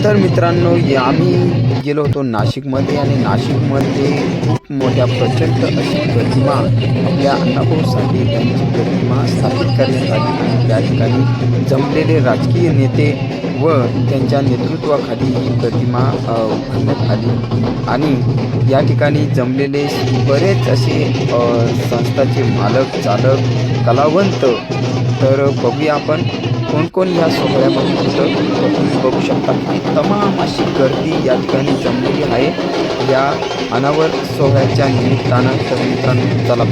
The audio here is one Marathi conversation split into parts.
तर मित्रांनो, आम्ही गेलो होतो नाशिकमध्ये आणि नाशिकमध्ये खूप मोठ्या प्रचंड अशी प्रतिमा आपल्या अण्णाभाऊ साठे यांची प्रतिमा स्थापित करण्यात आली आणि त्या ठिकाणी जमलेले राजकीय नेते व त्यांच्या नेतृत्वाखाली ही प्रतिमा उभारण्यात आली आणि या ठिकाणी जमलेले बरेच असे संस्थाचे मालक, चालक, कलावंत. तर बघूया आपण कोण कोण या सोहळ्यामध्ये होतं. तुम्ही बघू शकता की तमाम अशी गर्दी या ठिकाणी जमलेली आहे या अनावर सोहळ्याच्या निमित्तानं. तर मित्रांनो, चला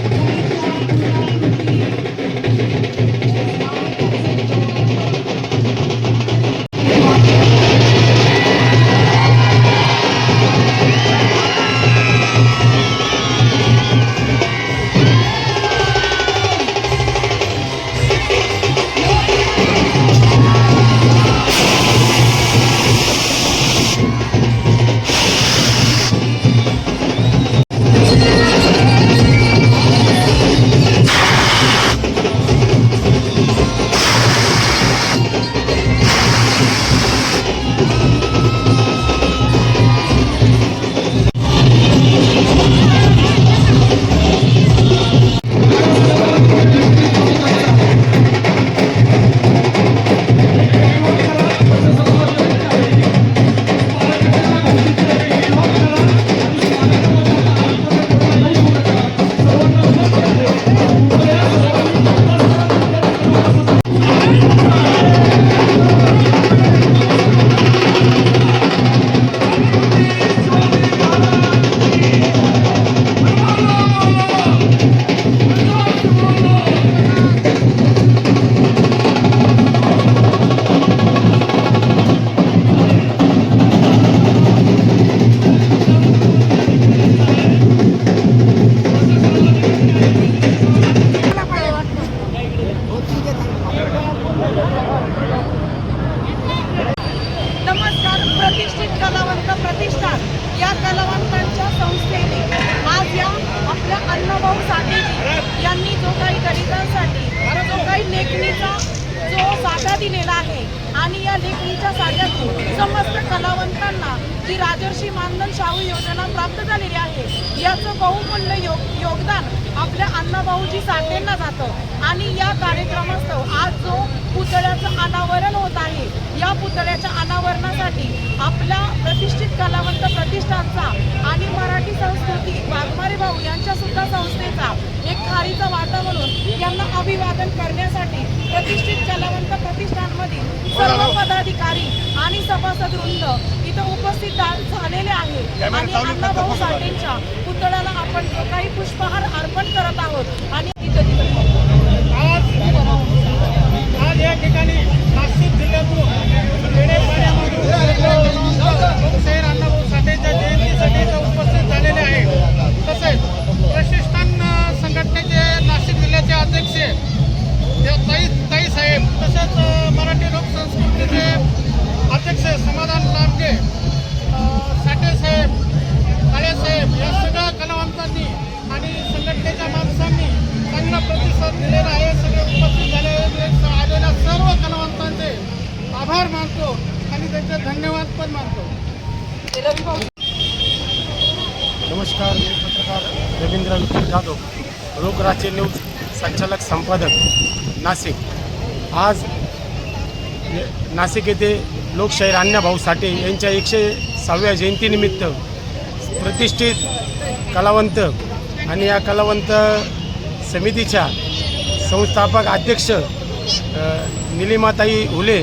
नमस्कार. प्रतिष्ठित कलावंत प्रतिष्ठान या कलावंतांच्या संस्थेने आज या आपल्या अण्णाभाऊ साठे यांनी जो काही दलितांसाठी जो काही लेखणीचा जो साठा दिलेला आहे आणि या लेखणीच्या साठ्यातून समस्त कलावंतांना जी राजर्षी मानधन शाहू योजना प्राप्त झालेली आहे याचं बहुमूल्य योगदान आपल्या अण्णाभाऊजी साठेंना जातं. आणि या कार्यक्रमास्तव आज जो पुतळ्याचं अनावरण होत आहे, या पुतळ्याच्या अनावरणासाठी आपल्या प्रतिष्ठित कलावंत प्रतिष्ठानचा आणि मराठी संस्कृती वाघमारे भाऊ यांच्या सुद्धा संस्थेचा एक खारीचा वाटा म्हणून यांना अभिवादन करण्यासाठी प्रतिष्ठित कलावंत प्रतिष्ठानमधील सर्व पदाधिकारी आणि सभासद वृंद इथं उपस्थित झालेले आहे. आणि अण्णाभाऊ साठेंच्या पुतळ्याला आपण जो काही पुष्पहार अर्पण करत आहोत. आणि आज या ठिकाणी नाशिक जिल्ह्यातून खेडेपाड्यामधून लोकशाहीर अण्णाभाऊ साठेंच्या जयंतीसाठी उपस्थित झालेले आहे. तसेच प्रतिष्ठान संघटनेचे नाशिक जिल्ह्याचे अध्यक्ष ताई साहेब, तसेच मराठी लोकसंस्कृतीचे अध्यक्ष समाधान लांबगे, साठे साहेब, काळे साहेब या सगळ्या कलावंतांनी आणि संघटनेच्या माणसांनी चांगला प्रतिसाद दिलेला आहे. सगळे उपस्थित आलेल्या सर्व कलावंतांचे आभार मानतो आणि त्यांचे धन्यवाद पण मानतो. नमस्कार, मी पत्रकार रवींद्र विठ्ठल जाधव, लोकराज्य न्यूज संचालक संपादक नाशिक. आज नाशिक येथे लोकशाहीर अण्णाभाऊ साठे यांच्या 106व्या जयंतीनिमित्त प्रतिष्ठित कलावंत आणि या कलावंत समितीच्या संस्थापक अध्यक्ष निलिमाताई हुले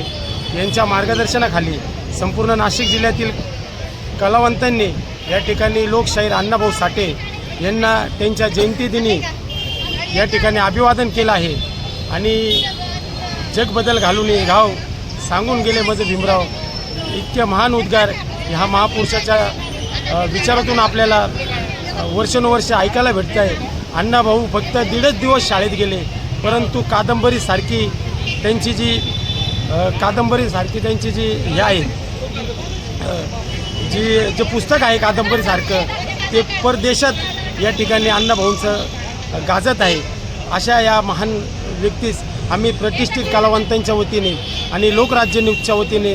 यांच्या मार्गदर्शनाखाली संपूर्ण नाशिक जिल्ह्यातील कलावंतांनी या ठिकाणी लोकशाहीर अण्णाभाऊ साठे यांना त्यांच्या जयंतीदिनी या ठिकाणी अभिवादन केलं आहे. आणि जगबदल घालून गाव सांगून गेले माझे भीमराव, इतके महान उद्गार ह्या महापुरुषाच्या विचारातून आपल्याला वर्षानुवर्ष ऐकायला भेटत आहे. अण्णाभाऊ फक्त 1.5 दिवस शाळेत गेले, परंतु कादंबरीसारखी त्यांची जी हे आहे, जे पुस्तक आहे कादंबरीसारखं, ते परदेशात या ठिकाणी अण्णाभाऊंचं गाजत आहे. अशा या महान व्यक्तीस आम्ही प्रतिष्ठित कलावंतांच्या वतीने आणि लोकराज्य न्यूजच्या वतीने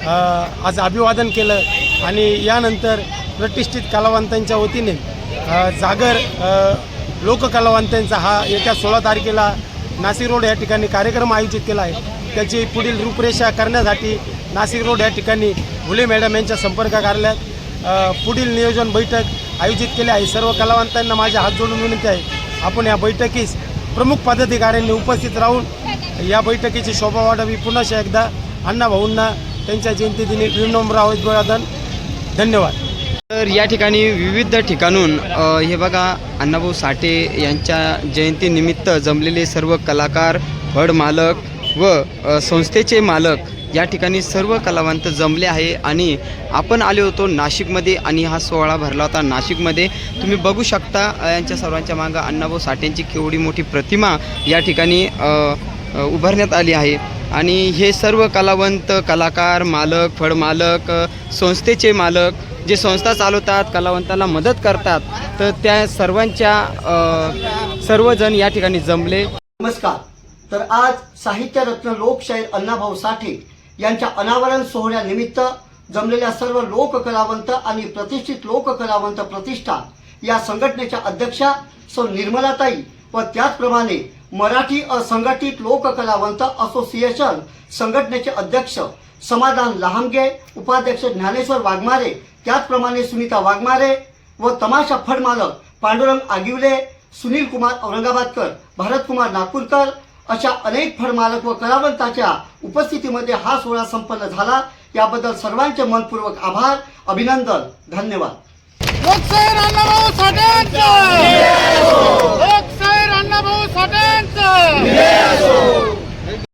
आज अभिवादन केलं आणि यानंतर प्रतिष्ठित कलावंतांच्या वतीने जागर लोककलावंतांचा हा येत्या 16 तारखेला नाशिक रोड या ठिकाणी कार्यक्रम आयोजित केला आहे. त्याची पुढील रूपरेषा करण्यासाठी नाशिक रोड या ठिकाणी घुले मॅडम यांच्या संपर्क कार्यालयात पुढील नियोजन बैठक आयोजित केली आहे. सर्व कलावंतांना माझे हात जोडून विनंती आहे, आपण या बैठकीस प्रमुख पदाधिकाऱ्यांनी उपस्थित राहून या बैठकीची शोभा वाढावी. पुन्हा एकदा अण्णाभाऊंना त्यांच्या जयंतीदिनी विनम्र अभिवादन. धन्यवाद. तर या ठिकाणी विविध ठिकाणून हे बघा अण्णाभाऊ साठे यांच्या जयंतीनिमित्त जमलेले सर्व कलाकार, फड मालक व संस्थेचे मालक या ठिकाणी सर्व कलावंत जमले आहे आणि आपण आलो होतो नाशिकमध्ये आणि हा सोहळा भरला होता नाशिकमध्ये. तुम्ही बघू शकता यांच्या सर्वांच्या मागं अण्णाभाऊ साठेंची केवढी मोठी प्रतिमा या ठिकाणी उभारण्यात आली आहे आणि हे सर्व कलावंत, कलाकार, मालक, फड मालक, संस्थेचे मालक जे संस्था चालवतात, कलावंतांना मदत करतात, तर त्या सर्वजण या ठिकाणी जमले. नमस्कार. तर आज साहित्यरत्न लोकशाहीर अण्णाभाऊ साठे यांच्या अनावरण सोहळ्यानिमित्त जमलेल्या सर्व लोककलावंत आणि प्रतिष्ठित लोककलावंत प्रतिष्ठान या संघटनेच्या अध्यक्षा सौ निर्मलाताई व त्याचप्रमाणे मराठी असंघटित लोककलावंत असोसिएशन संघटनेचे अध्यक्ष समाधान लहामगे, उपाध्यक्ष ज्ञानेश्वर वाघमारे, त्याचप्रमाणे सुनीता वाघमारे व तमाशा फड मालक पांडुरंग आगिवले, सुनील कुमार औरंगाबादकर, भारतकुमार नागपूरकर अशा अनेक फड मालक व कलावंताच्या उपस्थितीमध्ये हा सोहळा संपन्न झाला. याबद्दल सर्वांचे मनपूर्वक आभार, अभिनंदन, धन्यवाद. लोकशाहीर अण्णाभाऊ साठेंचा! लोकशाहीर अण्णाभाऊ साठेंचा!